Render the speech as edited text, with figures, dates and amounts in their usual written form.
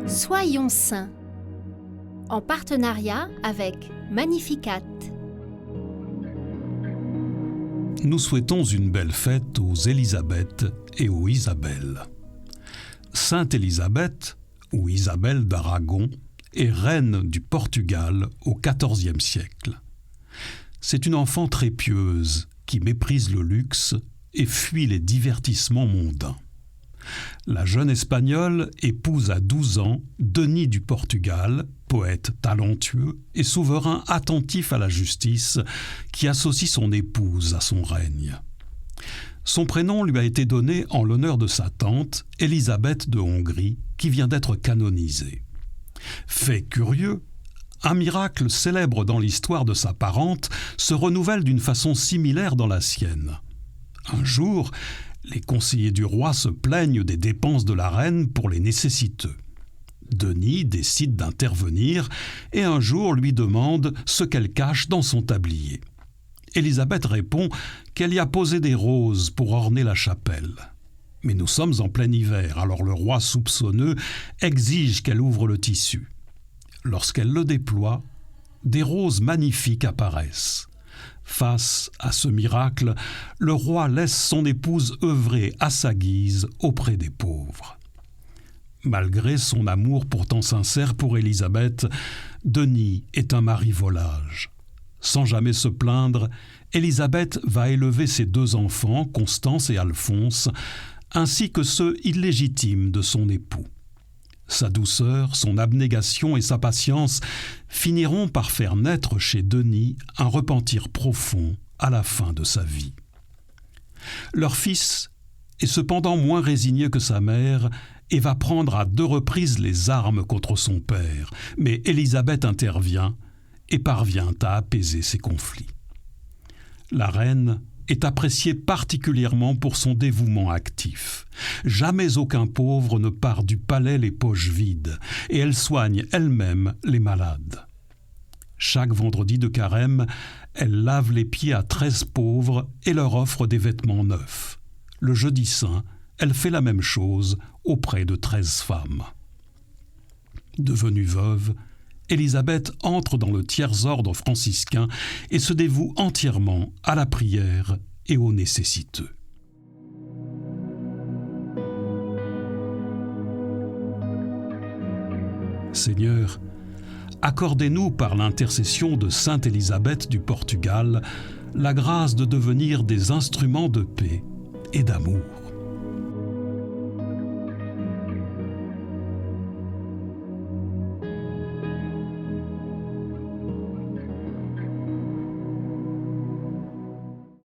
Soyons saints, en partenariat avec Magnificat. Nous souhaitons une belle fête aux Élisabeth et aux Isabelle. Sainte Élisabeth, ou Isabelle d'Aragon, est reine du Portugal au XIVe siècle. C'est une enfant très pieuse qui méprise le luxe et fuit les divertissements mondains. La jeune Espagnole épouse à 12 ans Denis du Portugal, poète talentueux et souverain attentif à la justice, qui associe son épouse à son règne. Son prénom lui a été donné en l'honneur de sa tante, Élisabeth de Hongrie, qui vient d'être canonisée. Fait curieux, un miracle célèbre dans l'histoire de sa parente se renouvelle d'une façon similaire dans la sienne. Un jour, les conseillers du roi se plaignent des dépenses de la reine pour les nécessiteux. Denis décide d'intervenir et un jour lui demande ce qu'elle cache dans son tablier. Élisabeth répond qu'elle y a posé des roses pour orner la chapelle. Mais nous sommes en plein hiver, alors le roi soupçonneux exige qu'elle ouvre le tissu. Lorsqu'elle le déploie, des roses magnifiques apparaissent. Face à ce miracle, le roi laisse son épouse œuvrer à sa guise auprès des pauvres. Malgré son amour pourtant sincère pour Élisabeth, Denis est un mari volage. Sans jamais se plaindre, Élisabeth va élever ses 2 enfants, Constance et Alphonse, ainsi que ceux illégitimes de son époux. Sa douceur, son abnégation et sa patience finiront par faire naître chez Denis un repentir profond à la fin de sa vie. Leur fils est cependant moins résigné que sa mère et va prendre à 2 reprises les armes contre son père, mais Élisabeth intervient et parvient à apaiser ces conflits. La reine est appréciée particulièrement pour son dévouement actif. Jamais aucun pauvre ne part du palais les poches vides, et elle soigne elle-même les malades. Chaque vendredi de carême, elle lave les pieds à 13 pauvres et leur offre des vêtements neufs. Le jeudi saint, elle fait la même chose auprès de 13 femmes. Devenue veuve, Élisabeth entre dans le tiers-ordre franciscain et se dévoue entièrement à la prière et aux nécessiteux. Seigneur, accordez-nous par l'intercession de Sainte Élisabeth du Portugal la grâce de devenir des instruments de paix et d'amour.